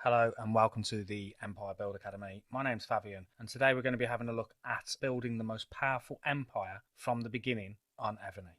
Hello and welcome to the Empire Build Academy. My name's Fabian and today we're going to be having a look at building the most powerful empire from the beginning on Evony.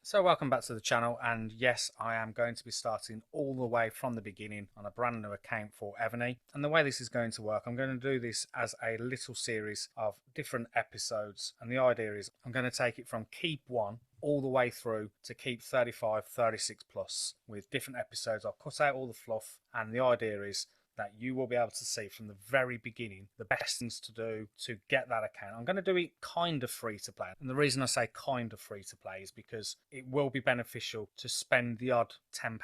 So welcome back to the channel, and yes, I am going to be starting all the way from the beginning on a brand new account for Evony. And the way this is going to work, I'm going to do this as a little series of different episodes, and the idea is I'm going to take it from Keep 1 all the way through to Keep 35, 36 plus with different episodes. I'll cut out all the fluff, and the idea is that you will be able to see from the very beginning the best things to do to get that account. I'm going to do it kind of free to play. And the reason I say kind of free to play is because it will be beneficial to spend the odd £10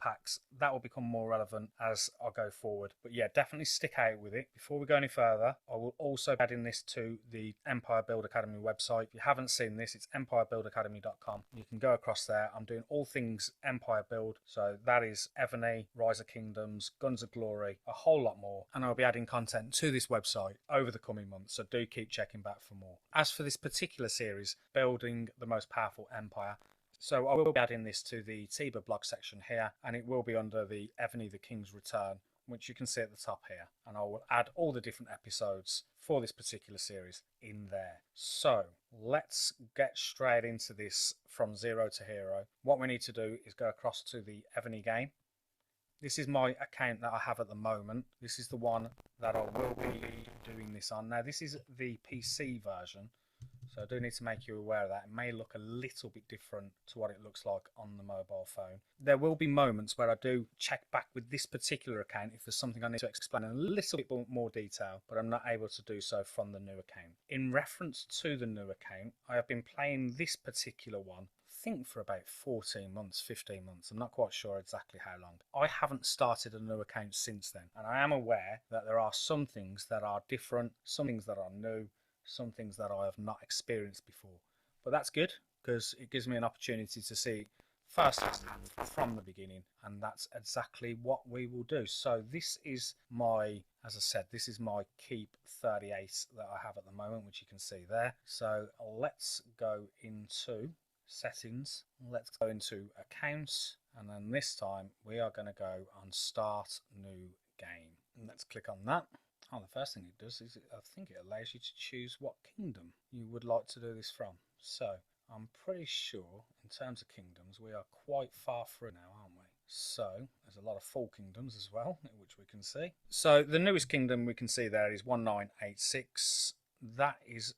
packs. That will become more relevant as I go forward. But yeah, definitely stick out with it. Before we go any further, I will also be adding this to the Empire Build Academy website. If you haven't seen this, it's empirebuildacademy.com. You can go across there. I'm doing all things Empire Build. So that is Evony, Rise of Kingdoms, Guns of Glory, a whole lot more, and I'll be adding content to this website over the coming months, so do keep checking back for more. As for this particular series, building the most powerful empire, so I will be adding this to the Tiba blog section here, and it will be under the Evony the King's Return, which you can see at the top here, and I will add all the different episodes for this particular series in there. So let's get straight into this from zero to hero. What we need to do is go across to the Evony game. This is my account that I have at the moment. This is the one that I will be doing this on. Now, this is the PC version, so I do need to make you aware of that. It may look a little bit different to what it looks like on the mobile phone. There will be moments where I do check back with this particular account if there's something I need to explain in a little bit more detail, but I'm not able to do so from the new account. In reference to the new account, I have been playing this particular one think for about 14 months, 15 months. I'm not quite sure exactly how long. I haven't started a new account since then, and I am aware that there are some things that are different, some things that are new, some things that I have not experienced before. But that's good because it gives me an opportunity to see first from the beginning, and that's exactly what we will do. So this is my, as I said, this is my Keep 38 that I have at the moment, which you can see there. So let's go into settings, let's go into accounts, and then this time we are going to go on start new game, and let's click on that. Oh, the first thing it does is I think it allows you to choose what kingdom you would like to do this from. So I'm pretty sure in terms of kingdoms we are quite far through now, aren't we? So there's a lot of full kingdoms as well, which we can see. So the newest kingdom we can see there is 1986. That is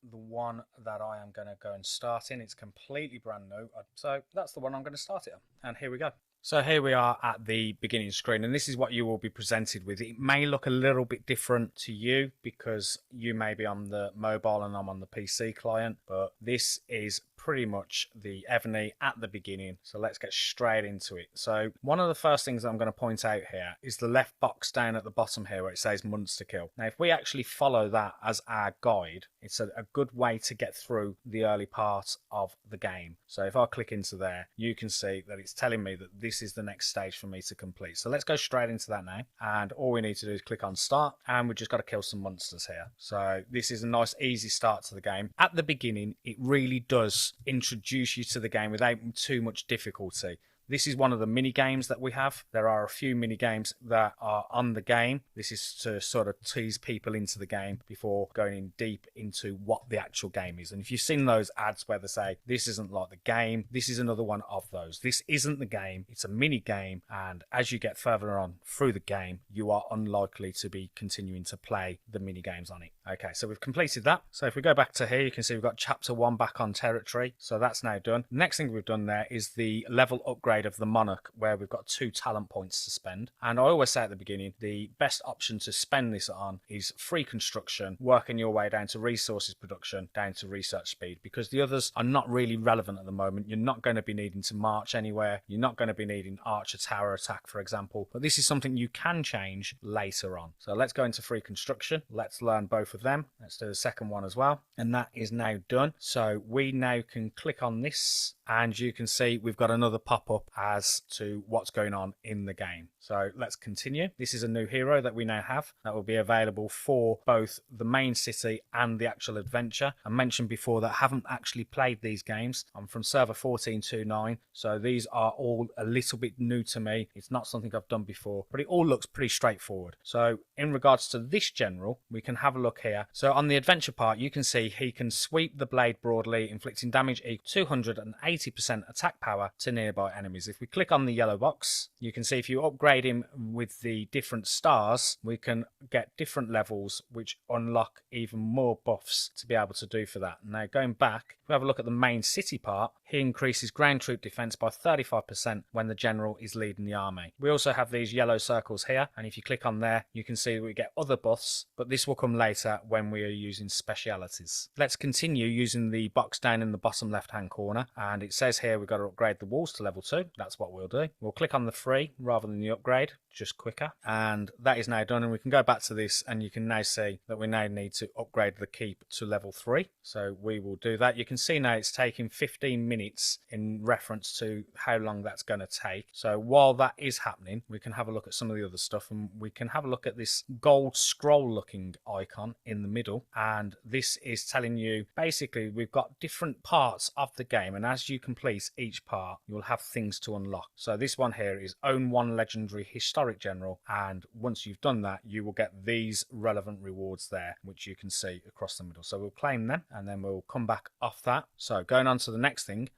the one that I am going to go and start in. It's completely brand new, so that's the one I'm going to start it on, and here we go. So here we are at the beginning screen, and this is what you will be presented with. It may look a little bit different to you because you may be on the mobile and I'm on the PC client, but this is pretty much the Evony at the beginning. So let's get straight into it. So one of the first things that I'm going to point out here is the left box down at the bottom here where it says months to kill. Now, if we actually follow that as our guide, it's a good way to get through the early part of the game. So if I click into there, you can see that it's telling me that this is the next stage for me to complete. So let's go straight into that now. And all we need to do is click on start, and we've just got to kill some monsters here. So this is a nice easy start to the game. At the beginning, it really does introduce you to the game without too much difficulty. This is one of the mini games that we have. There are a few mini games that are on the game. This is to sort of tease people into the game before going in deep into what the actual game is. And if you've seen those ads where they say, this isn't like the game, this is another one of those. This isn't the game, it's a mini game. And as you get further on through the game, you are unlikely to be continuing to play the mini games on it. Okay, so we've completed that. So if we go back to here, you can see we've got chapter 1 back on territory. So that's now done. The next thing we've done there is the level upgrade of the monarch, where we've got 2 talent points to spend. And I always say at the beginning, the best option to spend this on is free construction, working your way down to resources production, down to research speed, because the others are not really relevant at the moment. You're not going to be needing to march anywhere. You're not going to be needing archer tower attack, for example, but this is something you can change later on. So let's go into free construction. Let's learn both of them. Let's do the second one as well, and that is now done. So we now can click on this, and you can see we've got another pop-up as to what's going on in the game. So let's continue. This is a new hero that we now have that will be available for both the main city and the actual adventure. I mentioned before that I haven't actually played these games. I'm from server 1429, so these are all a little bit new to me. It's not something I've done before, but it all looks pretty straightforward. So in regards to this general, we can have a look here. So on the adventure part, you can see he can sweep the blade broadly, inflicting damage equal to 280% attack power to nearby enemies. If we click on the yellow box, you can see if you upgrade him with the different stars, we can get different levels which unlock even more buffs to be able to do for that. Now going back, if we have a look at the main city part, he increases ground troop defense by 35% when the general is leading the army. We also have these yellow circles here, and if you click on there, you can see that we get other buffs, but this will come later when we are using specialities. Let's continue using the box down in the bottom left hand corner, and it says here we've got to upgrade the walls to level 2. That's what we'll do. We'll click on the free rather than the upgrade, just quicker, and that is now done. And we can go back to this and you can now see that we now need to upgrade the keep to level 3, so we will do that. You can see now it's taking 15 minutes in reference to how long that's going to take. So while that is happening, we can have a look at some of the other stuff, and we can have a look at this gold scroll looking icon in the middle, and this is telling you basically we've got different parts of the game, and as you complete each part you'll have things to unlock. So this one here is own one legendary historic general, and once you've done that you will get these relevant rewards there which you can see across the middle. So we'll claim them and then we'll come back off that. So going on to the next thing,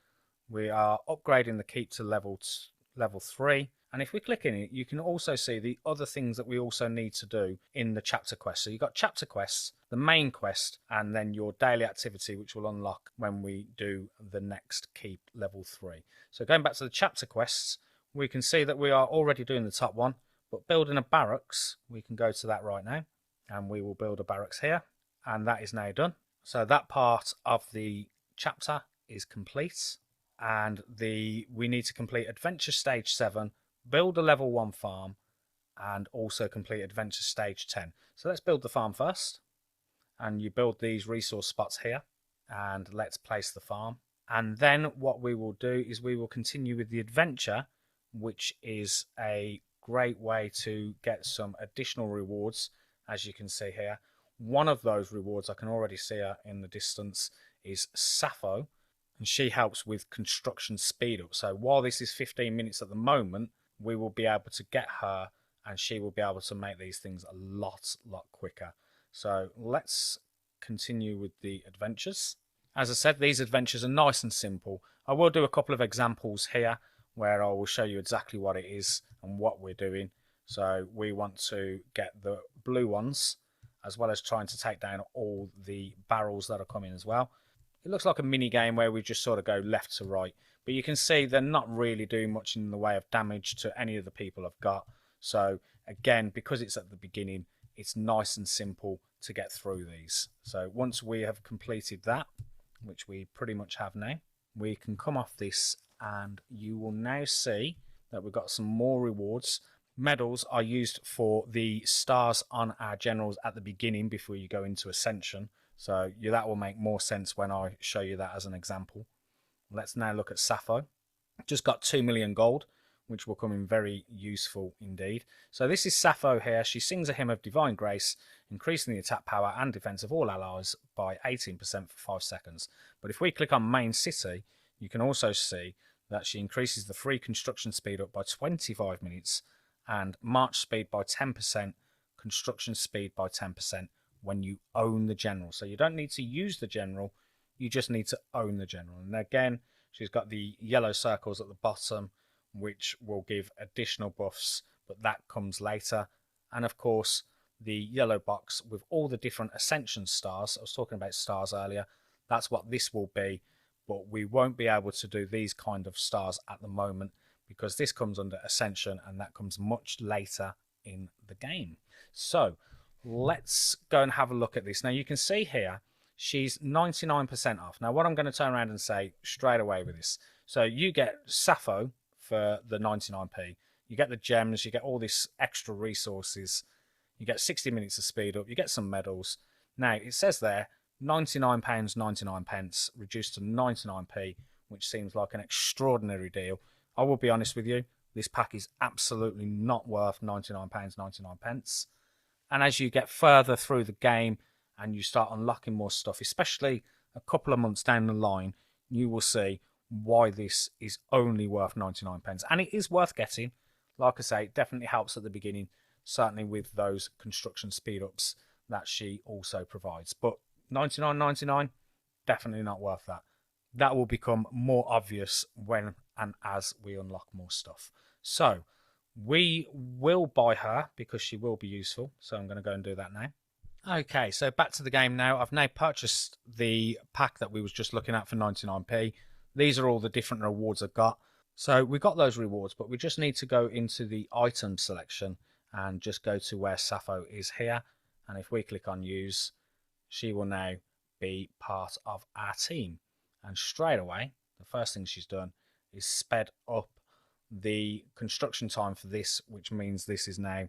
we are upgrading the keep to level 3, and if we click in it you can also see the other things that we also need to do in the chapter quest. So you've got chapter quests, the main quest, and then your daily activity which will unlock when we do the next keep level 3. So going back to the chapter quests, we can see that we are already doing the top one, but building a barracks, we can go to that right now, and we will build a barracks here, and that is now done. So that part of the chapter is complete, and we need to complete adventure stage 7, build a level 1 farm, and also complete adventure stage 10. So let's build the farm first, and you build these resource spots here, and let's place the farm. And then what we will do is we will continue with the adventure, which is a great way to get some additional rewards. As you can see here, one of those rewards, I can already see her in the distance, is Sappho, and she helps with construction speed up. So while this is 15 minutes at the moment, we will be able to get her, and she will be able to make these things a lot quicker. So let's continue with the adventures. As I said, these adventures are nice and simple. I will do a couple of examples here where I will show you exactly what it is and what we're doing. So we want to get the blue ones, as well as trying to take down all the barrels that are coming as well. It looks like a mini game where we just sort of go left to right, but you can see they're not really doing much in the way of damage to any of the people I've got. So again, because it's at the beginning, it's nice and simple to get through these. So once we have completed that, which we pretty much have now, we can come off this, and you will now see that we've got some more rewards. Medals are used for the stars on our generals at the beginning before you go into Ascension. So that will make more sense when I show you that as an example. Let's now look at Sappho. Just got 2 million gold, which will come in very useful indeed. So this is Sappho here. She sings a hymn of divine grace, increasing the attack power and defense of all allies by 18% for 5 seconds. But if we click on main city, you can also see that she increases the free construction speed up by 25 minutes and march speed by 10%, construction speed by 10% when you own the general. So you don't need to use the general, you just need to own the general. And again, she's got the yellow circles at the bottom, which will give additional buffs, but that comes later. And of course, the yellow box with all the different ascension stars, I was talking about stars earlier, that's what this will be, but we won't be able to do these kind of stars at the moment because this comes under ascension and that comes much later in the game. So let's go and have a look at this. Now you can see here she's 99% off. Now what I'm going to turn around and say straight away with this, so you get Sappho for the 99p, you get the gems, you get all this extra resources, you get 60 minutes of speed up, you get some medals. Now it says there £99.99 reduced to 99p, which seems like an extraordinary deal. I will be honest with you, this pack is absolutely not worth £99.99. And as you get further through the game and you start unlocking more stuff, especially a couple of months down the line, you will see why this is only worth 99p. And it is worth getting. Like I say, it definitely helps at the beginning, certainly with those construction speed ups that she also provides. But 99.99, definitely not worth that. That will become more obvious when and as we unlock more stuff. So we will buy her because she will be useful. So I'm going to go and do that now. Okay, so back to the game now. I've now purchased the pack that we was just looking at for 99p. These are all the different rewards I've got. So we got those rewards, but we just need to go into the item selection and just go to where Sappho is here. And if we click on use, she will now be part of our team. And straight away, the first thing she's done is sped up the construction time for this, which means this is now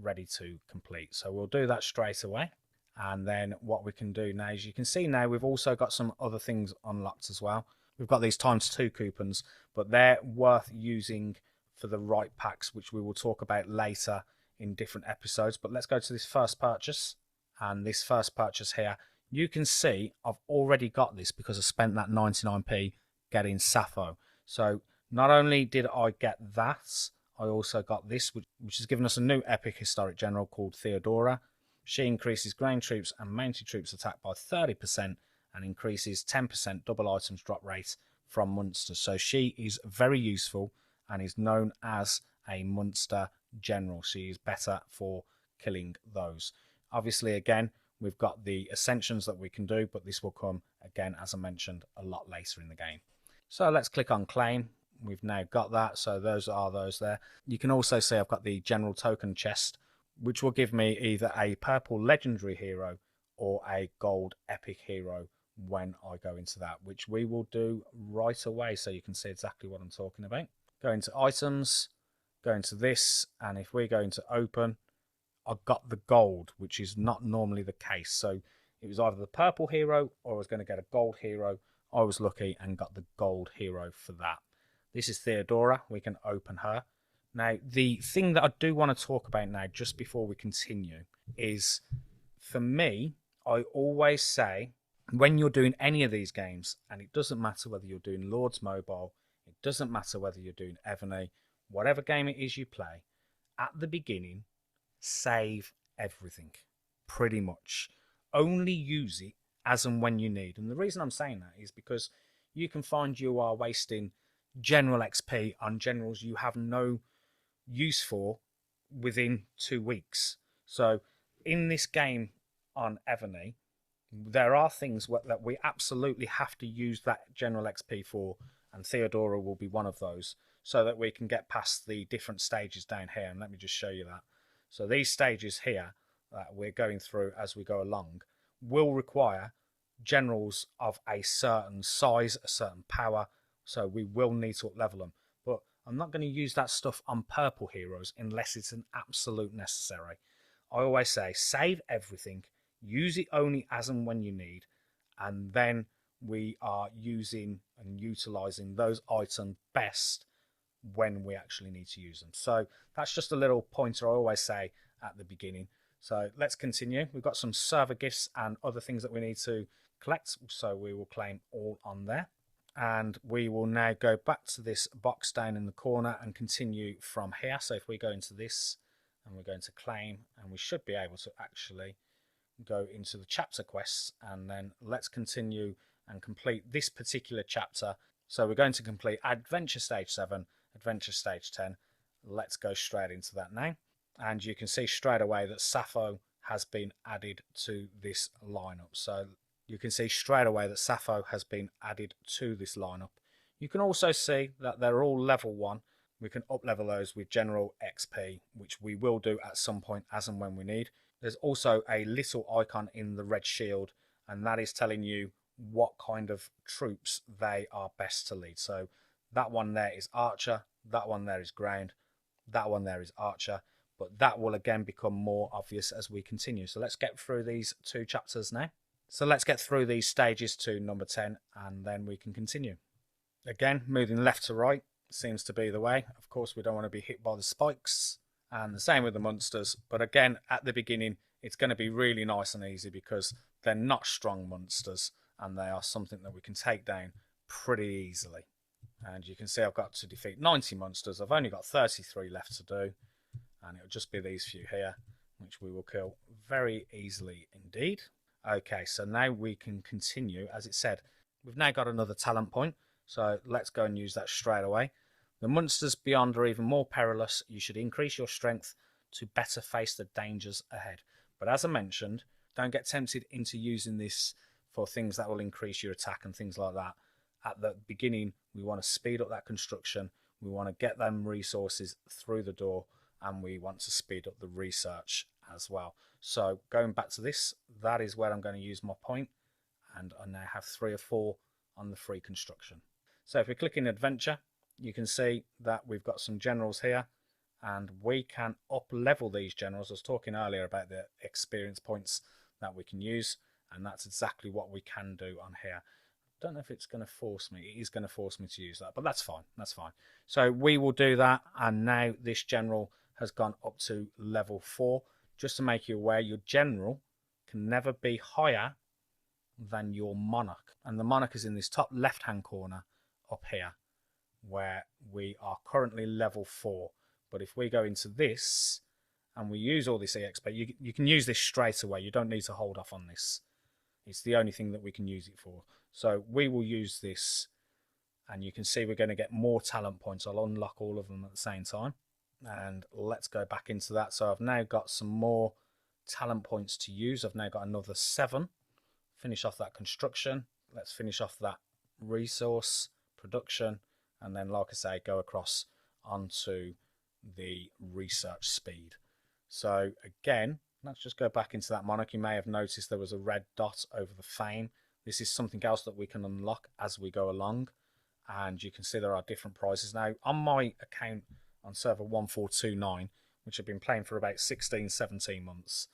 ready to complete. So we'll do that straight away. And then what we can do now is, you can see now we've also got some other things unlocked as well. We've got these ×2 coupons, but they're worth using for the right packs, which we will talk about later in different episodes. But let's go to this first purchase. And this first purchase here, you can see I've already got this because I spent that 99p getting Sappho. So not only did I get that, I also got this, which has given us a new epic historic general called Theodora. She increases ground troops and mounted troops attack by 30% and increases 10% double items drop rate from Munster. So she is very useful and is known as a Munster general. She is better for killing those. Obviously, again, we've got the ascensions that we can do, but this will come, again, as I mentioned, a lot later in the game. So let's click on claim. We've now got that, so those are those there. You can also see I've got the general token chest, which will give me either a purple legendary hero or a gold epic hero when I go into that, which we will do right away so you can see exactly what I'm talking about. Go into items, go into this, and if we go into open, I've got the gold, which is not normally the case. So it was either the purple hero or I was going to get a gold hero. I was lucky and got the gold hero for that. This is Theodora. We can open her. Now, the thing that I do want to talk about now, just before we continue, is for me, I always say when you're doing any of these games, and it doesn't matter whether you're doing Lords Mobile, it doesn't matter whether you're doing Evony, whatever game it is you play, at the beginning, save everything, pretty much. Only use it as and when you need. And the reason I'm saying that is because you can find you are wasting general XP on generals you have no use for within 2 weeks. So in this game on Evony, there are things that we absolutely have to use that general XP for, and Theodora will be one of those, so that we can get past the different stages down here. And let me just show you that. So these stages here that we're going through as we go along will require generals of a certain size, a certain power, so we will need to up-level them. But I'm not going to use that stuff on purple heroes unless it's an absolute necessary. I always say save everything, use it only as and when you need, and then we are using and utilising those items best when we actually need to use them. So that's just a little pointer I always say at the beginning. So let's continue. We've got some server gifts and other things that we need to collect, so we will claim all on there. And we will now go back to this box down in the corner and continue from here. So if we go into this and we're going to claim, and we should be able to actually go into the chapter quests, and then let's continue and complete this particular chapter. So we're going to complete Adventure Stage 7, Adventure Stage 10. Let's go straight into that now. And you can see straight away that Sappho has been added to this lineup. So you can see straight away that Sappho has been added to this lineup. You can also see that they're all level 1. We can up-level those with general XP, which we will do at some point as and when we need. There's also a little icon in the red shield, and that is telling you what kind of troops they are best to lead. So that one there is Archer, that one there is Ground, that one there is Archer, but that will again become more obvious as we continue. So let's get through these 2 chapters now. So let's get through these stages to number 10, and then we can continue. Again, moving left to right, seems to be the way. Of course, we don't want to be hit by the spikes, and the same with the monsters. But again, at the beginning, it's going to be really nice and easy because they're not strong monsters, and they are something that we can take down pretty easily. And you can see I've got to defeat 90 monsters. I've only got 33 left to do, and it'll just be these few here, which we will kill very easily indeed. Okay, so now we can continue. As it said, we've now got another talent point, so let's go and use that straight away. The monsters beyond are even more perilous. You should increase your strength to better face the dangers ahead. But as I mentioned, don't get tempted into using this for things that will increase your attack and things like that. At the beginning, we want to speed up that construction. We want to get them resources through the door, and we want to speed up the research as well. So going back to this, that is where I'm going to use my point, and I now have 3 or 4 on the free construction. So if we click in adventure, you can see that we've got some generals here, and we can up level these generals. I was talking earlier about the experience points that we can use, and that's exactly what we can do on here. Don't know if it's going to force me. It is going to force me to use that, but that's fine. That's fine. So we will do that, and now this general has gone up to level 4. Just to make you aware, your general can never be higher than your monarch, and the monarch is in this top left-hand corner up here, where we are currently level 4. But if we go into this and we use all this EXP, you can use this straight away. You don't need to hold off on this. It's the only thing that we can use it for. So we will use this, and you can see we're going to get more talent points. I'll unlock all of them at the same time, and let's go back into that. So I've now got some more talent points to use. I've now got another 7. Finish off that construction. Let's finish off that resource production, and then, like I say, go across onto the research speed. So again, let's just go back into that monarch. You may have noticed there was a red dot over the fame. This is something else that we can unlock as we go along, and you can see there are different prizes. Now, on my account on server 1429, which I've been playing for about 16-17 months,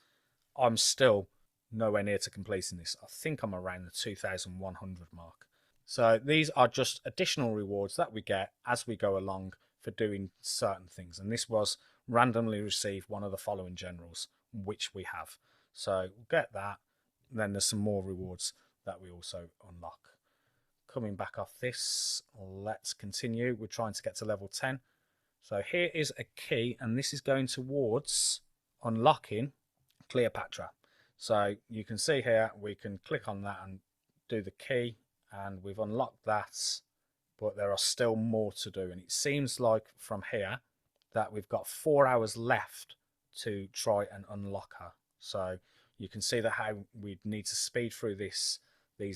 I'm still nowhere near to completing this. I think I'm around the 2100 mark. So these are just additional rewards that we get as we go along for doing certain things, and this was randomly receive one of the following generals, which we have. So we'll get that. Then there's some more rewards that we also unlock. Coming back off this, let's continue. We're trying to get to level 10. So here is a key, and this is going towards unlocking Cleopatra. So you can see here, we can click on that and do the key, and we've unlocked that, but there are still more to do. And it seems like from here that we've got 4 hours left to try and unlock her. So you can see that how we need to speed through these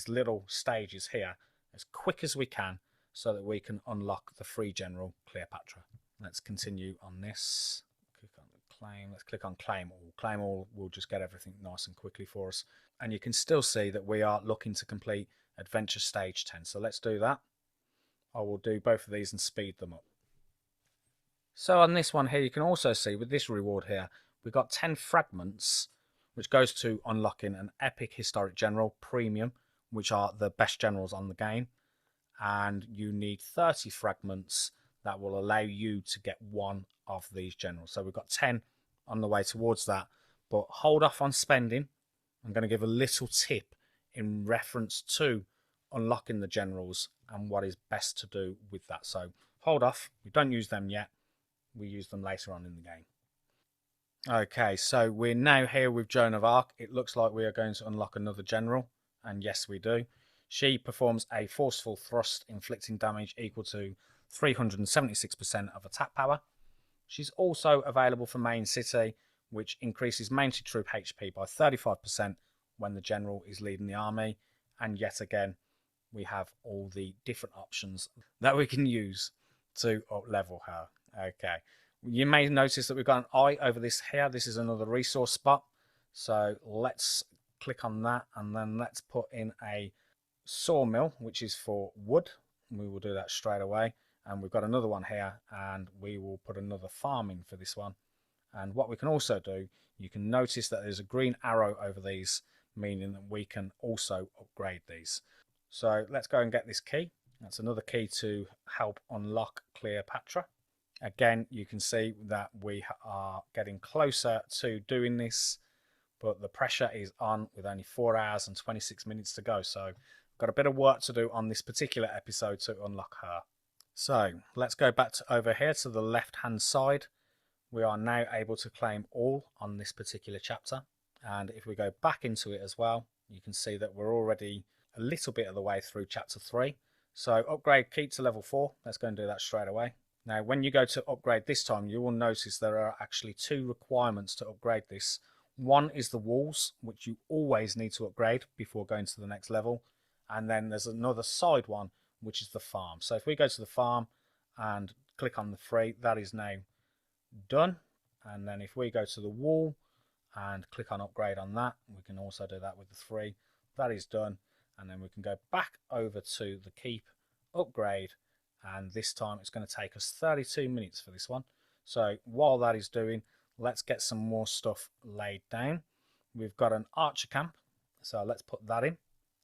little stages here as quick as we can so that we can unlock the free general Cleopatra. Let's continue on this. Click on claim. Let's click on claim all. Claim all will just get everything nice and quickly for us. And you can still see that we are looking to complete adventure stage 10. So let's do that. I will do both of these and speed them up. So on this one here, you can also see with this reward here, we've got 10 fragments, which goes to unlocking an epic historic general premium, which are the best generals on the game. And you need 30 fragments that will allow you to get one of these generals. So we've got 10 on the way towards that, but hold off on spending. I'm going to give a little tip in reference to unlocking the generals and what is best to do with that. So hold off. We don't use them yet. We use them later on in the game. Okay, so we're now here with Joan of Arc. It looks like we are going to unlock another general, and yes, we do. She performs a forceful thrust, inflicting damage equal to 376% of attack power. She's also available for main city, which increases mounted troop HP by 35% when the general is leading the army. And yet again, we have all the different options that we can use to up level her. Okay, you may notice that we've got an eye over this here. This is another resource spot. So let's click on that, and then let's put in a sawmill, which is for wood. We will do that straight away. And we've got another one here, and we will put another farm in for this one. And what we can also do, you can notice that there's a green arrow over these, meaning that we can also upgrade these. So let's go and get this key. That's another key to help unlock Cleopatra. Again, you can see that we are getting closer to doing this, but the pressure is on with only 4 hours and 26 minutes to go. So got a bit of work to do on this particular episode to unlock her. So let's go back to over here to the left hand side. We are now able to claim all on this particular chapter. And if we go back into it as well, you can see that we're already a little bit of the way through chapter 3. So upgrade keep to level 4. Let's go and do that straight away. Now, when you go to upgrade this time, you will notice there are actually 2 requirements to upgrade this. One is the walls, which you always need to upgrade before going to the next level. And then there's another side one, which is the farm. So if we go to the farm and click on the 3, that is now done. And then if we go to the wall and click on upgrade on that, we can also do that with the 3. That is done. And then we can go back over to the keep, upgrade, and this time it's going to take us 32 minutes for this one. So while that is doing, let's get some more stuff laid down. We've got an archer camp, so let's put that in,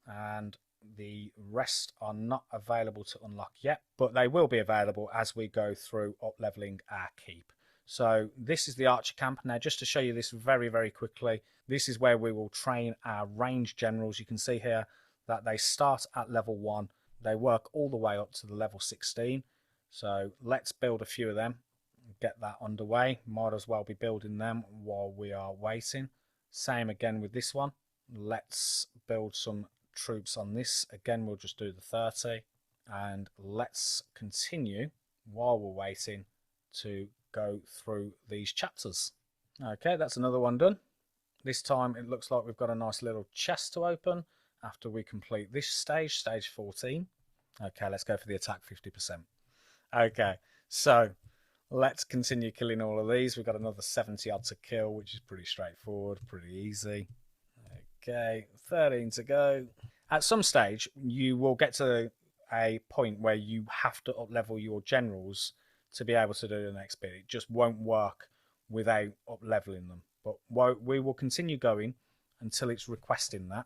and the rest are not available to unlock yet, but they will be available as we go through up leveling our keep. So this is the archer camp. Now, just to show you this very, very quickly, this is where we will train our range generals. You can see here that they start at level 1. They work all the way up to the level 16. So let's build a few of them, get that underway. Might as well be building them while we are waiting. Same again with this one. Let's build some troops on this. Again, we'll just do the 30. And let's continue while we're waiting to go through these chapters. Okay, that's another one done. This time it looks like we've got a nice little chest to open after we complete this stage, stage 14. Okay, let's go for the attack 50%. Okay, so let's continue killing all of these. We've got another 70 odd to kill, which is pretty straightforward, pretty easy. Okay, 13 to go. At some stage, you will get to a point where you have to up level your generals to be able to do the next bit. It just won't work without up leveling them. But we will continue going until it's requesting that,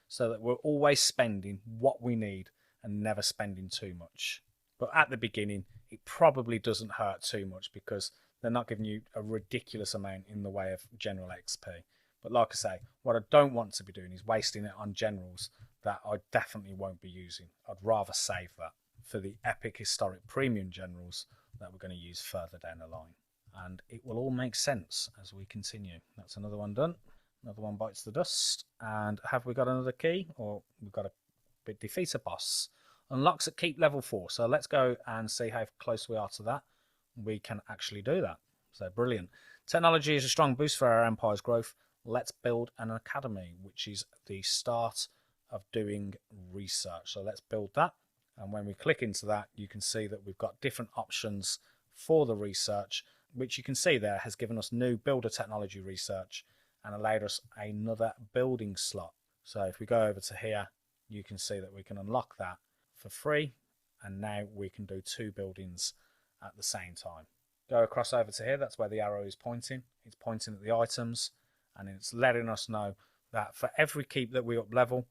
so that we're always spending what we need and never spending too much. But at the beginning, it probably doesn't hurt too much because they're not giving you a ridiculous amount in the way of general XP. But like I say, what I don't want to be doing is wasting it on generals that I definitely won't be using. I'd rather save that for the epic historic premium generals that we're going to use further down the line. And it will all make sense as we continue. That's another one done. Another one bites the dust. And have we got another key? Or we've got a bit defeat a boss. Unlocks at keep level 4. So let's go and see how close we are to that. We can actually do that. So brilliant. Technology is a strong boost for our empire's growth. Let's build an academy, which is the start of doing research. So let's build that. And when we click into that, you can see that we've got different options for the research, which you can see there has given us new builder technology research and allowed us another building slot. So if we go over to here, you can see that we can unlock that for free. And now we can do 2 buildings at the same time. Go across over to here. That's where the arrow is pointing. It's pointing at the items, and it's letting us know that for every keep that we up level,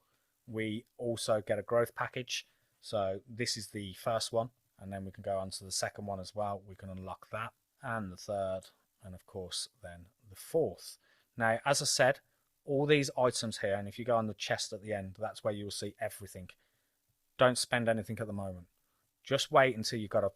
we also get a growth package. So this is the first one, and then we can go on to the second one as well. We can unlock that, and the third, and of course then the fourth. Now, as I said, all these items here, and if you go on the chest at the end, that's where you'll see everything. Don't spend anything at the moment. Just wait until you've got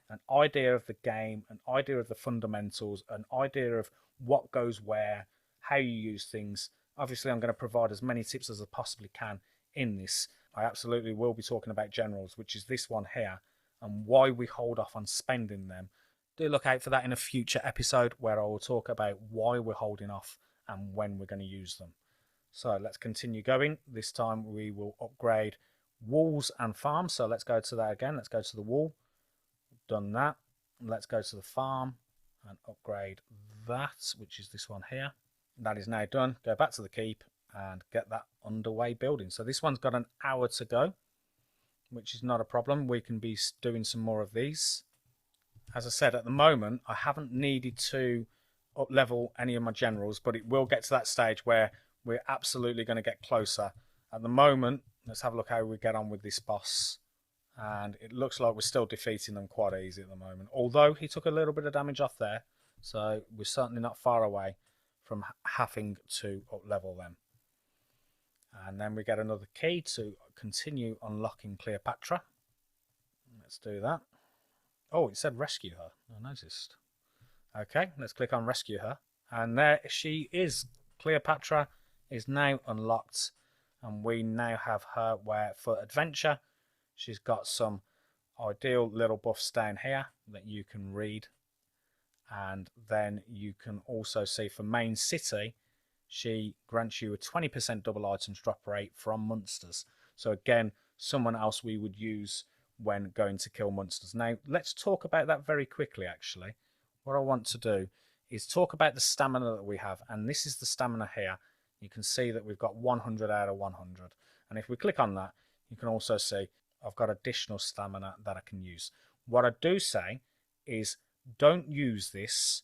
an idea of the game, an idea of the fundamentals, an idea of what goes where, how you use things. Obviously, I'm going to provide as many tips as I possibly can in this. I absolutely will be talking about generals, which is this one here, and why we hold off on spending them. Do look out for that in a future episode where I will talk about why we're holding off and when we're going to use them. So let's continue going. This time we will upgrade walls and farms. So let's go to that again. Let's go to the wall. Done that. Let's go to the farm and upgrade that, which is this one here. That is now done. Go back to the keep and get that underway building. So this one's got an hour to go, which is not a problem. We can be doing some more of these. As I said, at the moment, I haven't needed to up level any of my generals, but it will get to that stage where we're absolutely going to get closer. At the moment, let's have a look how we get on with this boss. and it looks like we're still defeating them quite easy at the moment, although he took a little bit of damage off there, so we're certainly not far away from having to up level them. And then we get another key to continue unlocking Cleopatra. Let's do that. Oh, it said rescue her. I noticed. Okay, let's click on rescue her. And there she is. Cleopatra is now unlocked. And we now have her where for adventure, she's got some ideal little buffs down here that you can read. And then you can also see for main city, she grants you a 20% double items drop rate from monsters. So again, someone else we would use when going to kill monsters. Now, let's talk about that very quickly, actually. What I want to do is talk about the stamina that we have. And this is the stamina here. You can see that we've got 100 out of 100. And if we click on that, you can also see I've got additional stamina that I can use. What I do say is don't use this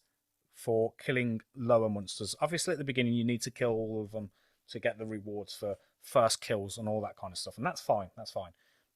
for killing lower monsters. Obviously, at the beginning, you need to kill all of them to get the rewards for first kills and all that kind of stuff. And that's fine. That's fine.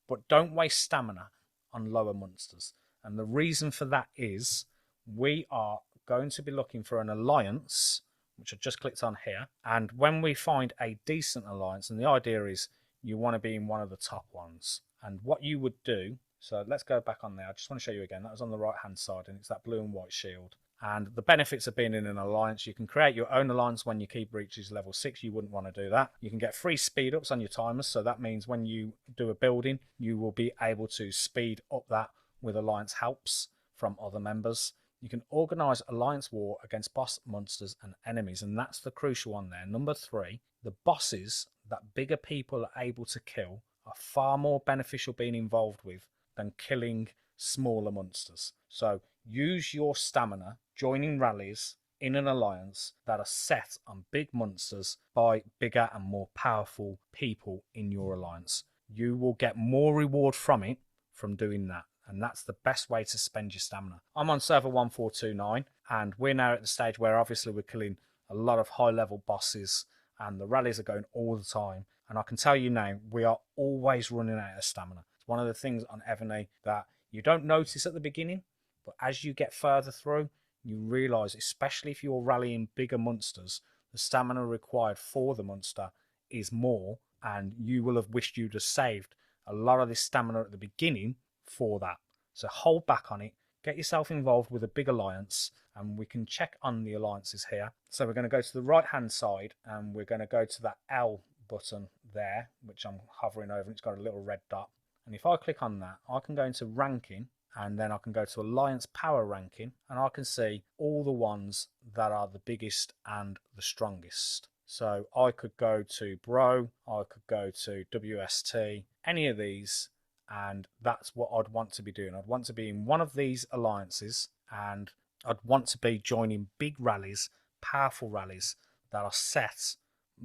But don't waste stamina on lower monsters. And the reason for that is we are going to be looking for an alliance, which I just clicked on here. And when we find a decent alliance, and the idea is you want to be in one of the top ones. And what you would do, so let's go back on there. I just want to show you again. That was on the right-hand side, and it's that blue and white shield. And the benefits of being in an alliance, you can create your own alliance when your keep reaches level 6. You wouldn't want to do that. You can get free speed ups on your timers. So that means when you do a building, you will be able to speed up that with alliance helps from other members. You can organise alliance war against boss monsters and enemies. And that's the crucial one there. Number 3, the bosses that bigger people are able to kill are far more beneficial being involved with than killing smaller monsters. So use your stamina joining rallies in an alliance that are set on big monsters by bigger and more powerful people in your alliance. You will get more reward from it from doing that. And that's the best way to spend your stamina. I'm on server 1429, and we're now at the stage where obviously we're killing a lot of high level bosses and the rallies are going all the time. And I can tell you now, we are always running out of stamina. It's one of the things on Evony that you don't notice at the beginning, but as you get further through, you realise, especially if you're rallying bigger monsters, the stamina required for the monster is more, and you will have wished you'd have saved a lot of this stamina at the beginning for that. So hold back on it, get yourself involved with a big alliance, and we can check on the alliances here. So we're going to go to the right hand side, and we're going to go to that L button there, which I'm hovering over, and it's got a little red dot. And if I click on that, I can go into ranking, and then I can go to Alliance Power Ranking, and I can see all the ones that are the biggest and the strongest. So I could go to Bro, I could go to WST, any of these, and that's what I'd want to be doing. I'd want to be in one of these alliances, and I'd want to be joining big rallies, powerful rallies that are set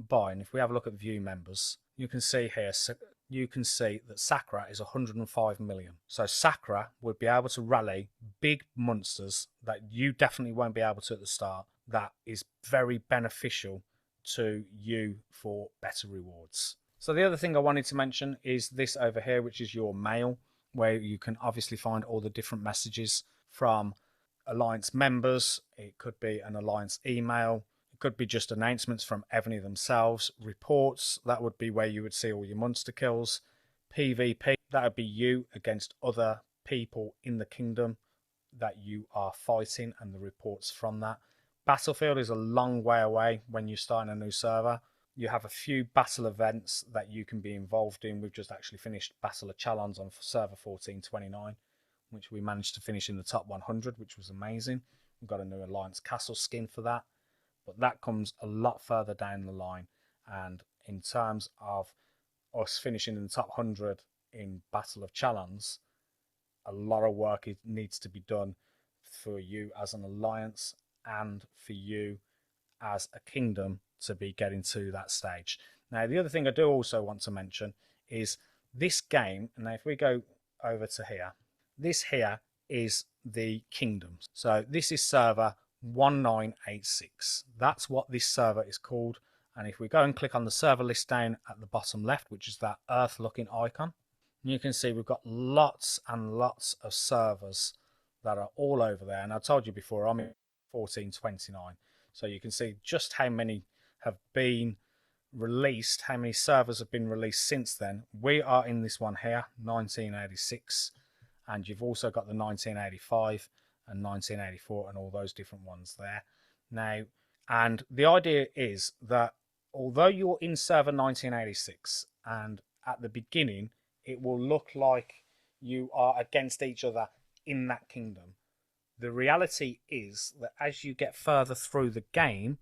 by, and if we have a look at view members, you can see here, you can see that Sakura is 105 million. So Sakura would be able to rally big monsters that you definitely won't be able to at the start. That is very beneficial to you for better rewards. So the other thing I wanted to mention is this over here, which is your mail, where you can obviously find all the different messages from Alliance members. It could be an Alliance email. Could be just announcements from Evony themselves, reports, that would be where you would see all your monster kills, PvP, that would be you against other people in the kingdom that you are fighting and the reports from that. Battlefield is a long way away when you're starting a new server. You have a few battle events that you can be involved in. We've just actually finished Battle of Challenge on server 1429, which we managed to finish in the top 100, which was amazing. We've got a new Alliance Castle skin for that. But that comes a lot further down the line. And in terms of us finishing in the top 100 in Battle of Challenge, a lot of work needs to be done for you as an alliance and for you as a kingdom to be getting to that stage. Now, the other thing I do also want to mention is this game. And now if we go over to here, this here is the kingdoms. So this is server 1986. That's what this server is called. And if we go and click on the server list down at the bottom left, which is that earth looking icon, You can see we've got lots and lots of servers that are all over there. And I told you before, I'm in 1429. So you can see just how many have been released, how many servers have been released since then. We are in this one here, 1986. And you've also got the 1985 and 1984 and all those different ones there. Now, and the idea is that although you're in server 1986 and at the beginning it will look like you are against each other in that kingdom, the reality is that as you get further through the game,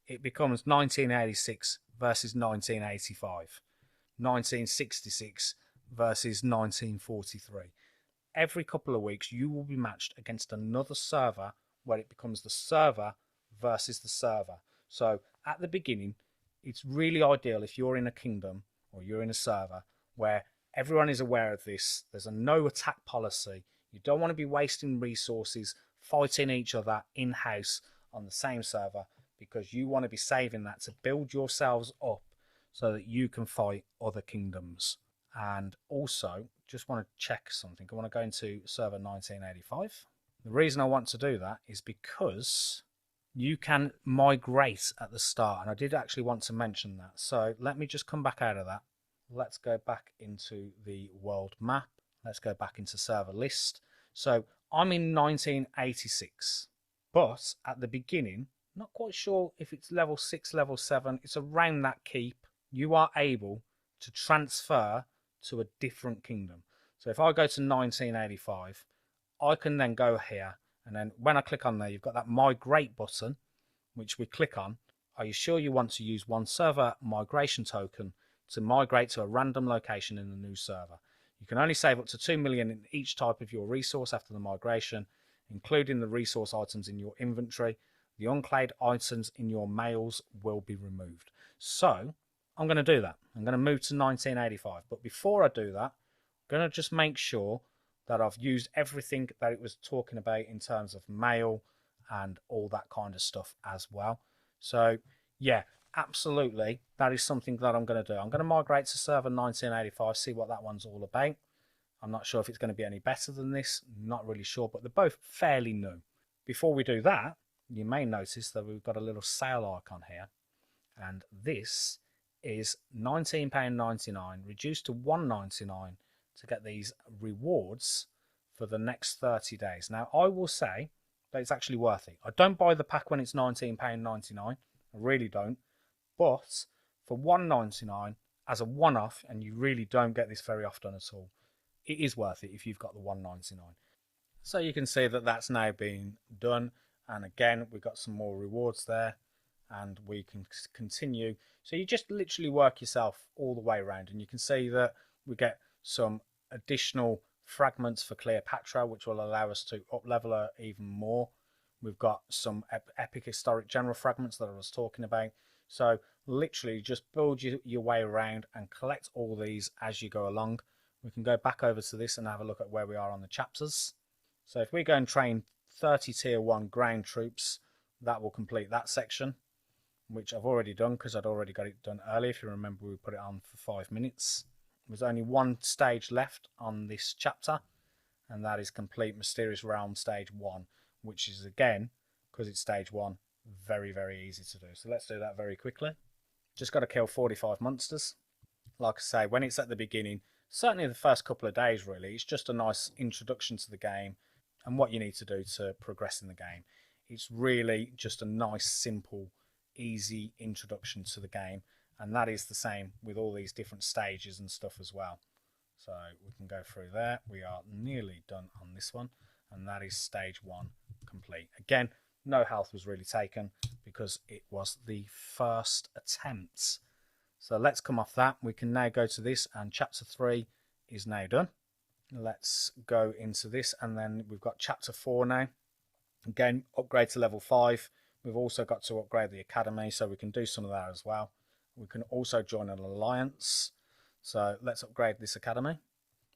it becomes 1986 versus 1985, 1966 versus 1943. Every couple of weeks, you will be matched against another server where it becomes the server versus the server. So at the beginning, it's really ideal if you're in a kingdom or you're in a server where everyone is aware of this. There's a no attack policy. You don't want to be wasting resources fighting each other in-house on the same server, because you want to be saving that to build yourselves up so that you can fight other kingdoms. And also, just want to check something. I want to go into server 1985. The reason I want to do that is because you can migrate at the start, and I did actually want to mention that. So let me just come back out of that. Let's go back into the world map. Let's go back into server list. So I'm in 1986, but at the beginning, not quite sure if it's level 6, level 7, it's around that keep, you are able to transfer to a different kingdom. So if I go to 1985, I can then go here, and then when I click on there, you've got that migrate button, which we click on. Are you sure you want to use one server migration token to migrate to a random location in the new server? You can only save up to 2 million in each type of your resource after the migration, including the resource items in your inventory. The unclaimed items in your mails will be removed. So I'm going to do that. I'm going to move to 1985. But before I do that, I'm going to just make sure that I've used everything that it was talking about in terms of mail and all that kind of stuff as well. So yeah, absolutely, that is something that I'm going to do. I'm going to migrate to server 1985, see what that one's all about. I'm not sure if it's going to be any better than this, not really sure, but they're both fairly new. Before we do that, you may notice that we've got a little sale icon here, and this is £19.99 reduced to £1.99 to get these rewards for the next 30 days. Now, I will say that it's actually worth it. I don't buy the pack when it's £19.99. I really don't. But for £1.99 as a one-off, and you really don't get this very often at all, it is worth it if you've got the £1.99. So you can see that that's now been done. And again, we've got some more rewards there, and we can continue. So you just literally work yourself all the way around, and you can see that we get some additional fragments for Cleopatra, which will allow us to up-level her even more. We've got some epic historic general fragments that I was talking about. So literally just build your way around and collect all these as you go along. We can go back over to this and have a look at where we are on the chapters. So if we go and train 30 tier 1 ground troops, that will complete that section, which I've already done because I'd already got it done earlier. If you remember, we put it on for 5 minutes. There's only one stage left on this chapter, and that is complete Mysterious Realm stage 1, which is, again, because it's stage 1, very, very easy to do. So let's do that very quickly. Just got to kill 45 monsters. Like I say, when it's at the beginning, certainly the first couple of days really, it's just a nice introduction to the game and what you need to do to progress in the game. It's really just a nice, simple, easy introduction to the game, and that is the same with all these different stages and stuff as well. So we can go through there. We are nearly done on this one, and that is stage 1 complete. Again, no health was really taken because it was the first attempt. So let's come off that. We can now go to this, and chapter 3 is now done. Let's go into this, and then we've got chapter 4 now. Again, upgrade to level 5. We've also got to upgrade the academy, so we can do some of that as well. We can also join an alliance. So let's upgrade this academy.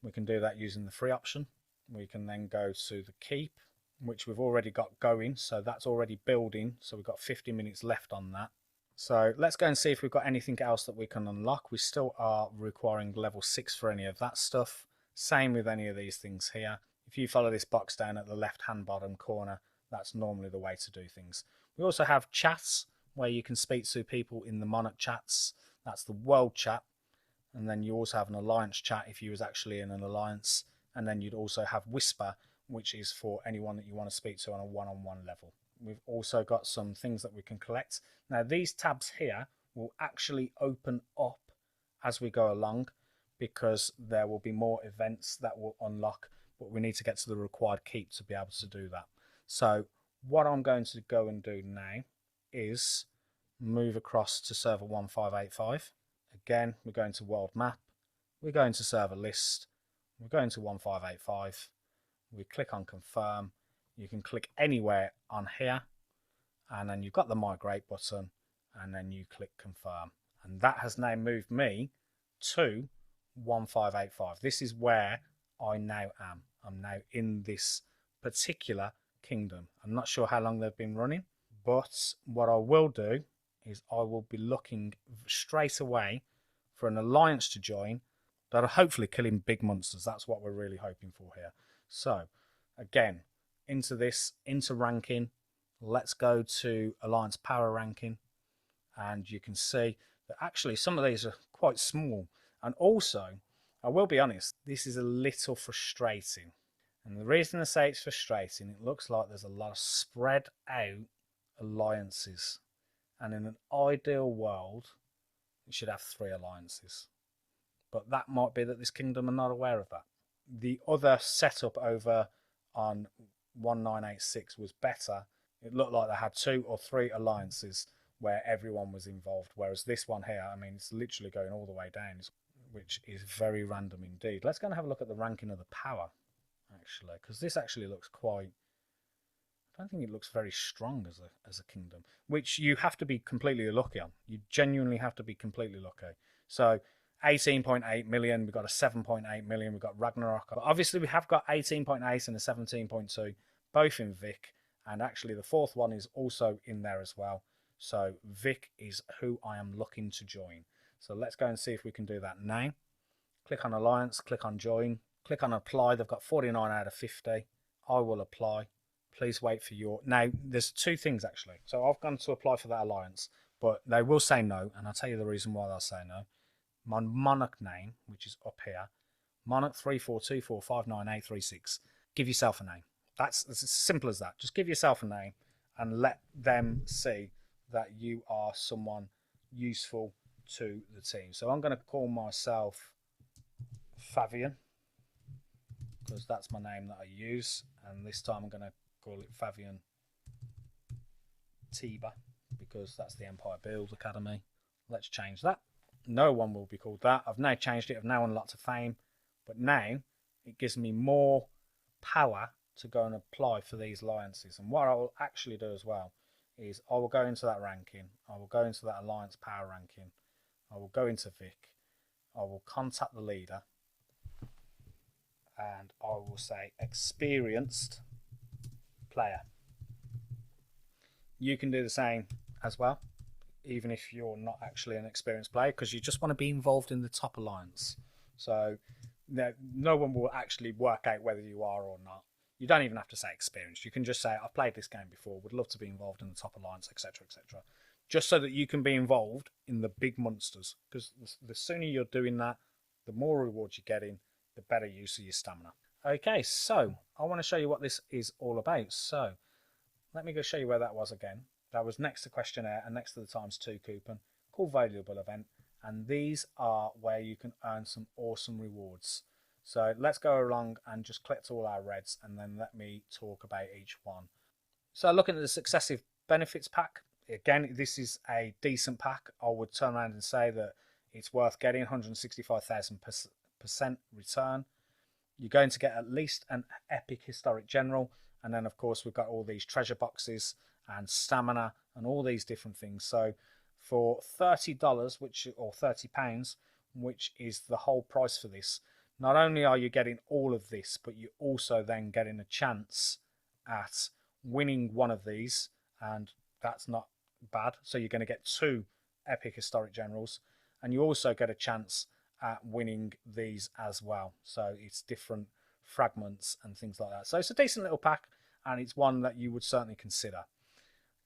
We can do that using the free option. We can then go to the keep, which we've already got going. So that's already building. So we've got 50 minutes left on that. So let's go and see if we've got anything else that we can unlock. We still are requiring level 6 for any of that stuff. Same with any of these things here. If you follow this box down at the left hand bottom corner, that's normally the way to do things. We also have chats where you can speak to people in the monarch chats. That's the world chat. And then you also have an alliance chat if you was actually in an alliance. And then you'd also have whisper, which is for anyone that you want to speak to on a one-on-one level. We've also got some things that we can collect. Now these tabs here will actually open up as we go along, because there will be more events that will unlock, but we need to get to the required keep to be able to do that. So what I'm going to go and do now is move across to server 1585. Again, we're going to world map, we're going to server list, we're going to 1585, we click on confirm. You can click anywhere on here, and then you've got the migrate button, and then you click confirm, and that has now moved me to 1585. This is where I now am. I'm now in this particular kingdom. I'm not sure how long they've been running, but what I will do is I will be looking straight away for an alliance to join that are hopefully killing big monsters. That's what we're really hoping for here. So again, into ranking. Let's go to alliance power ranking, and you can see that actually some of these are quite small. And also, I will be honest, this is a little frustrating. And the reason I say it's frustrating, it looks like there's a lot of spread out alliances. And in an ideal world, it should have 3 alliances. But that might be that this kingdom are not aware of that. The other setup over on 1986 was better. It looked like they had 2 or 3 alliances where everyone was involved, whereas this one here, I mean, it's literally going all the way down, which is very random indeed. Let's go and have a look at the ranking of the power, actually, because this actually looks quite... I don't think it looks very strong as a kingdom, which you have to be completely lucky on. You genuinely have to be completely lucky. So 18.8 million, we've got a 7.8 million, we've got Ragnarok. But obviously we have got 18.8 and a 17.2, both in Vic, and actually the 4th one is also in there as well. So Vic is who I am looking to join. So let's go and see if we can do that now. Click on Alliance, click on Join, click on Apply. They've got 49 out of 50. I will apply. Please wait for your... Now, there's 2 things actually. So I've gone to apply for that alliance, but they will say no, and I'll tell you the reason why they'll say no. My monarch name, which is up here, monarch 34245986. Give yourself a name. That's as simple as that. Just give yourself a name and let them see that you are someone useful to the team. So I'm going to call myself Fabian, because that's my name that I use, and this time I'm going to call it Fabian Tiba, because that's the Empire Build Academy. Let's change that. No one will be called that. I've now changed it. I've now unlocked a fame, but now it gives me more power to go and apply for these alliances. And what I will actually do as well is I will go into that ranking. I will go into that alliance power ranking. I will go into Vic. I will contact the leader, and I will say experienced player. You can do the same as well, even if you're not actually an experienced player, because you just want to be involved in the top alliance. So no one will actually work out whether you are or not. You don't even have to say experienced. You can just say, I've played this game before, would love to be involved in the top alliance, etc., etc. Just so that you can be involved in the big monsters. Because the sooner you're doing that, the more rewards you're getting, the better use of your stamina. Okay, so I want to show you what this is all about. So let me go show you where that was again. That was next to questionnaire and next to the ×2 coupon, called valuable event. And these are where you can earn some awesome rewards. So let's go along and just collect all our reds, and then let me talk about each one. So looking at the successive benefits pack, again, this is a decent pack. I would turn around and say that it's worth getting 165,000% return. You're going to get at least an epic historic general, and then of course we've got all these treasure boxes and stamina and all these different things. So for $30, or £30, which is the whole price for this, not only are you getting all of this, but you're also then getting a chance at winning one of these, and that's not bad. So you're going to get 2 epic historic generals, and you also get a chance at winning these as well. So it's different fragments and things like that. So it's a decent little pack, and it's one that you would certainly consider.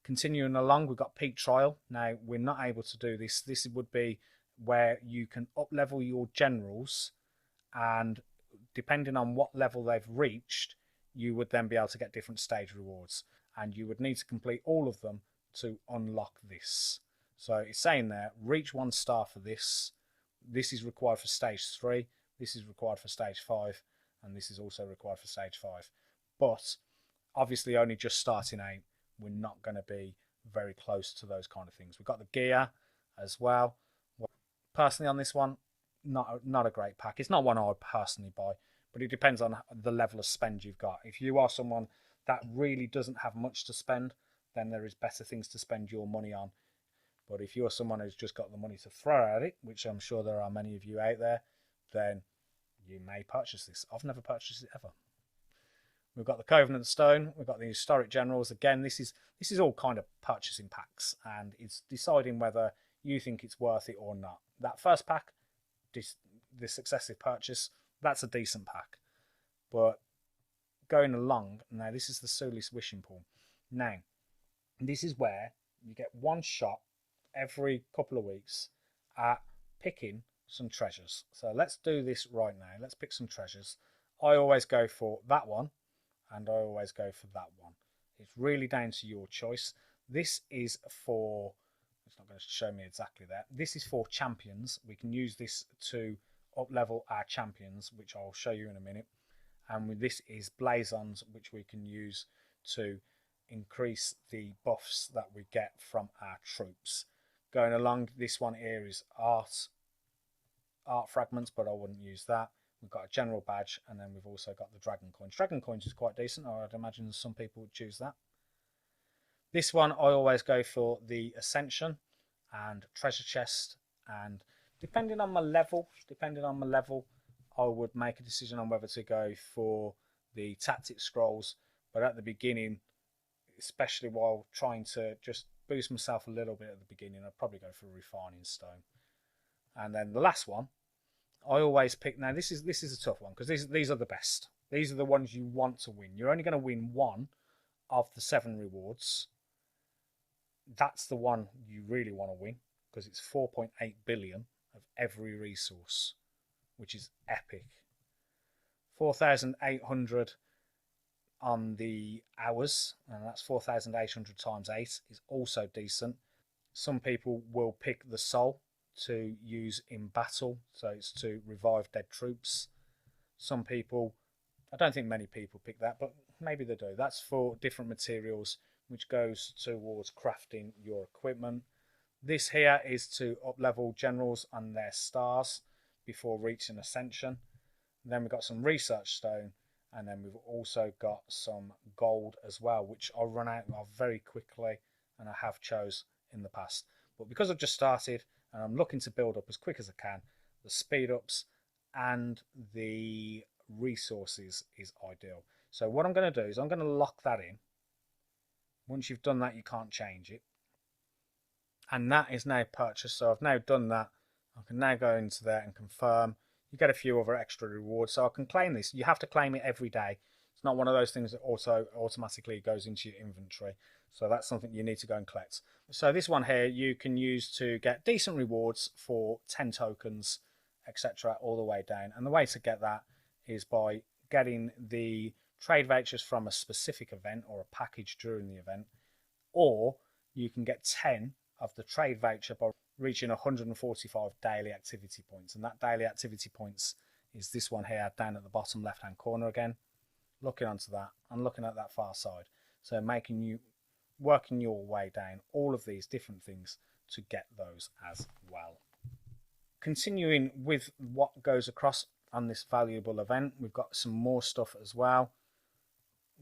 Continuing along, we've got Peak Trial. Now, we're not able to do this. This would be where you can up level your generals, and depending on what level they've reached, you would then be able to get different stage rewards, and you would need to complete all of them to unlock this. So it's saying there, reach 1 star for this. This is required for stage 3. This is required for stage 5, and this is also required for stage 5. But obviously, only just starting out, we're not going to be very close to those kind of things. We've got the gear as well. Personally, on this one, not a great pack. It's not one I would personally buy, but it depends on the level of spend you've got. If you are someone that really doesn't have much to spend, then there is better things to spend your money on. But if you're someone who's just got the money to throw at it, which I'm sure there are many of you out there, then you may purchase this. I've never purchased it ever. We've got the Covenant Stone. We've got the Historic Generals. Again, this is all kind of purchasing packs, and it's deciding whether you think it's worth it or not. That first pack, the successive purchase, that's a decent pack. But going along, now this is the Soulless Wishing Pool. Now, this is where you get one shot every couple of weeks at picking some treasures. So let's do this right now. Let's pick some treasures. I always go for that one, and I always go for that one. It's really down to your choice. This is for, it's not going to show me exactly there. This is for champions. We can use this to up level our champions, which I'll show you in a minute. And this is blazons, which we can use to increase the buffs that we get from our troops. Going along, this one here is art fragments, but I wouldn't use that. We've got a general badge, and then we've also got the dragon coins. Dragon coins is quite decent. I'd imagine some people would choose that. This one, I always go for the Ascension and treasure chest, and depending on my level, I would make a decision on whether to go for the tactic scrolls. But at the beginning, especially while trying to just boost myself a little bit at the beginning, I'd probably go for a refining stone. And then the last one, I always pick. Now this is a tough one, because these are the best. These are the ones you want to win. You're only going to win one of the 7 rewards. That's the one you really want to win, because it's 4.8 billion of every resource, which is epic. 4,800 on the hours, and that's 4,800 times 8 is also decent. Some people will pick the soul to use in battle, so it's to revive dead troops. Some people, I don't think many people pick that, but maybe they do. That's for different materials, which goes towards crafting your equipment. This here is to up level generals on their stars before reaching ascension. Then we've got some research stone, and then we've also got some gold as well, which I'll run out of very quickly, and I have chose in the past. But because I've just started and I'm looking to build up as quick as I can, the speed ups and the resources is ideal. So what I'm going to do is I'm going to lock that in. Once you've done that, you can't change it. And that is now purchased. So I've now done that. I can now go into there and confirm. You get a few other extra rewards. So I can claim this. You have to claim it every day. It's not one of those things that automatically goes into your inventory. So that's something you need to go and collect. So this one here you can use to get decent rewards for 10 tokens, etc. all the way down. And the way to get that is by getting the trade vouchers from a specific event or a package during the event, or you can get 10 of the trade voucher by reaching 145 daily activity points. And that daily activity points is this one here down at the bottom left hand corner again. Looking onto that and looking at that far side. So working your way down all of these different things to get those as well. Continuing with what goes across on this valuable event, we've got some more stuff as well.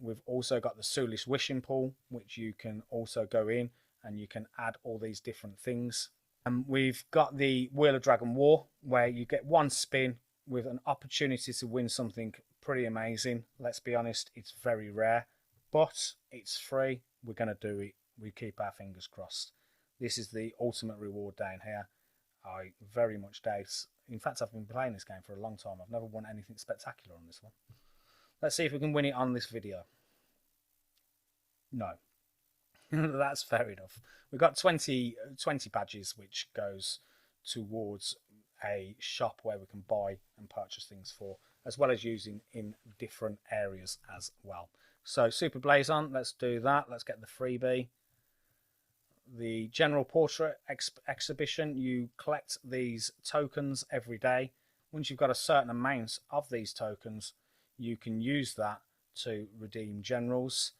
We've also got the Soulless Wishing Pool, which you can also go in and you can add all these different things. And we've got the Wheel of Dragon War, where you get one spin with an opportunity to win something pretty amazing. Let's be honest, it's very rare, but it's free. We're going to do it. We keep our fingers crossed. This is the ultimate reward down here. I very much doubt In fact, I've been playing this game for a long time. I've never won anything spectacular on this one. Let's see if we can win it on this video. No. That's fair enough. We've got 20 badges, which goes towards a shop where we can buy and purchase things for, as well as using in different areas as well. So Super Blazon, let's do that. Let's get the freebie. The General Portrait exhibition, you collect these tokens every day. Once you've got a certain amount of these tokens, you can use that to redeem generals.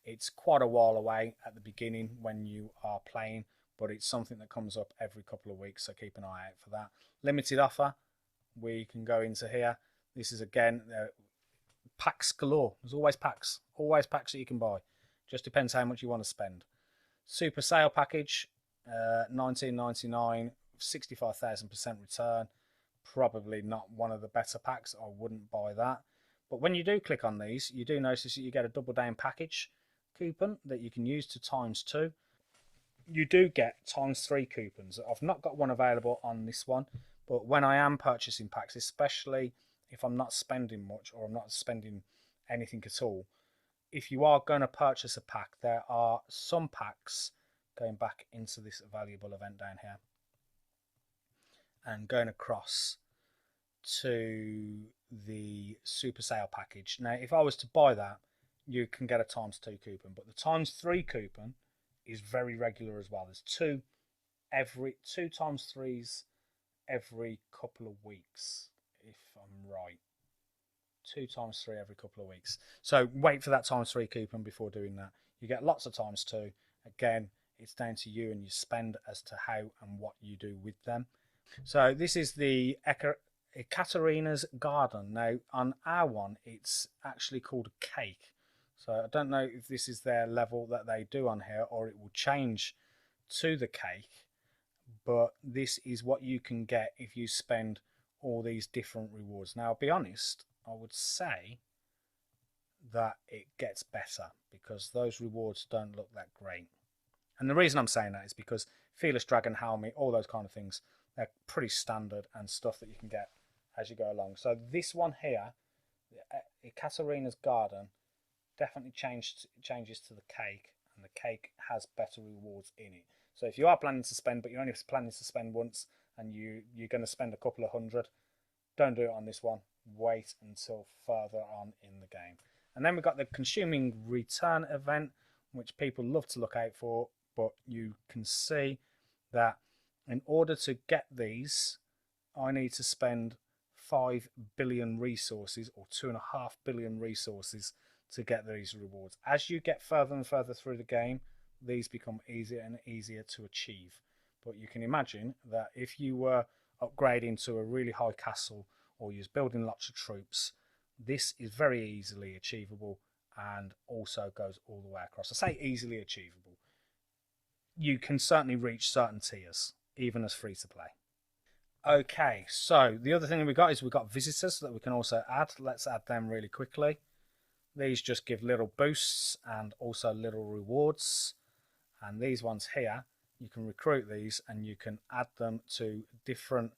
It's quite a while away at the beginning when you are playing, but it's something that comes up every couple of weeks, so keep an eye out for that. Limited offer, we can go into here. This is again packs galore. There's always packs that you can buy. Just depends how much you want to spend. Super sale package, $19.99, 65,000% return. Probably not one of the better packs. I wouldn't buy that. But when you do click on these, you do notice that you get a double down package coupon that you can use to ×2. You do get ×3 coupons. I've not got one available on this one, but when I am purchasing packs, especially if I'm not spending much or I'm not spending anything at all, if you are going to purchase a pack, there are some packs going back into this valuable event down here and going across to the super sale package. Now, if I was to buy that, you can get a ×2 coupon, but the ×3 coupon is very regular as well. There's two ×3s every couple of weeks, if I'm right. 2 ×3 every couple of weeks. So wait for that ×3 coupon before doing that. You get lots of ×2. Again, it's down to you and your spend as to how and what you do with them. So this is the Ekaterina's Garden. Now on our one, it's actually called a cake. So I don't know if this is their level that they do on here or it will change to the cake. But this is what you can get if you spend all these different rewards. Now, I'll be honest, I would say that it gets better because those rewards don't look that great. And the reason I'm saying that is because Fearless Dragon Helmet, all those kind of things, they're pretty standard and stuff that you can get as you go along. So this one here, Ekaterina's Garden, definitely changes to the cake, and the cake has better rewards in it. So if you are planning to spend, but you're only planning to spend once, and you're going to spend a couple of hundred, don't do it on this one. Wait until further on in the game. And then we've got the Consuming Return event, which people love to look out for, but you can see that in order to get these, I need to spend 5 billion resources or 2.5 billion resources to get these rewards. As you get further and further through the game, these become easier and easier to achieve. But you can imagine that if you were upgrading to a really high castle or you're building lots of troops, this is very easily achievable and also goes all the way across. I say easily achievable. You can certainly reach certain tiers, even as free to play. Okay, so the other thing we've got is we've got visitors that we can also add. Let's add them really quickly. These just give little boosts and also little rewards. And these ones here, you can recruit these and you can add them to different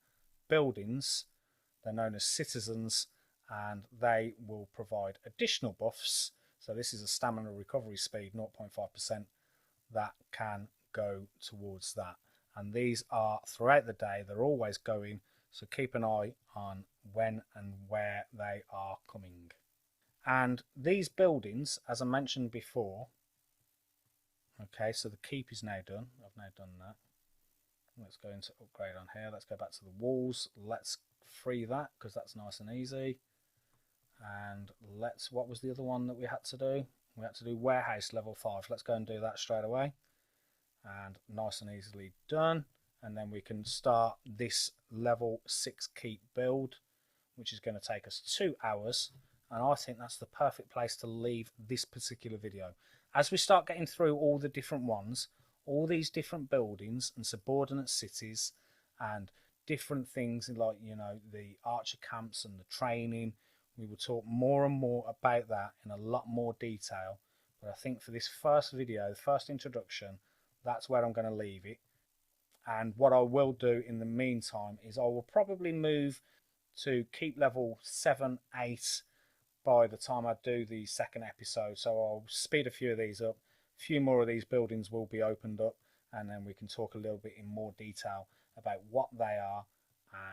buildings. They're known as citizens and they will provide additional buffs. So this is a stamina recovery speed, 0.5%, that can go towards that. And these are throughout the day, they're always going. So keep an eye on when and where they are coming. And these buildings, as I mentioned before, okay, so the keep is now done. I've now done that. Let's go into upgrade on here. Let's go back to the walls. Let's free that because that's nice and easy. And let's, what was the other one that we had to do? We had to do warehouse level 5. Let's go and do that straight away. And nice and easily done. And then we can start this level 6 keep build, which is going to take us 2 hours. And I think that's the perfect place to leave this particular video. As we start getting through all the different ones, all these different buildings and subordinate cities and different things like, you know, the archer camps and the training, we will talk more and more about that in a lot more detail. But I think for this first video, the first introduction, that's where I'm going to leave it. And what I will do in the meantime is I will probably move to keep level 7, 8 by the time I do the second episode. So I'll speed a few of these up. A few more of these buildings will be opened up, and then we can talk a little bit in more detail about what they are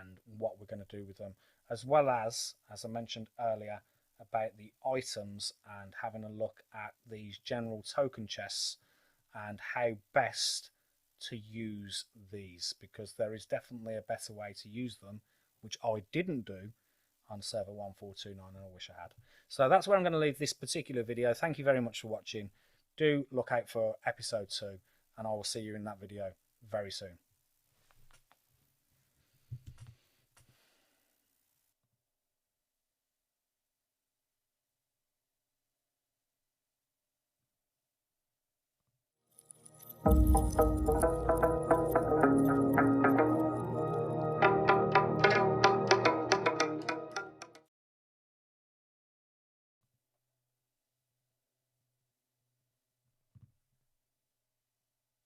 and what we're going to do with them, as well as I mentioned earlier, about the items and having a look at these general token chests and how best to use these, because there is definitely a better way to use them, which I didn't do on server 1429 and I wish I had. So that's where I'm going to leave this particular video. Thank you very much for watching. Do look out for episode 2 and I will see you in that video very soon.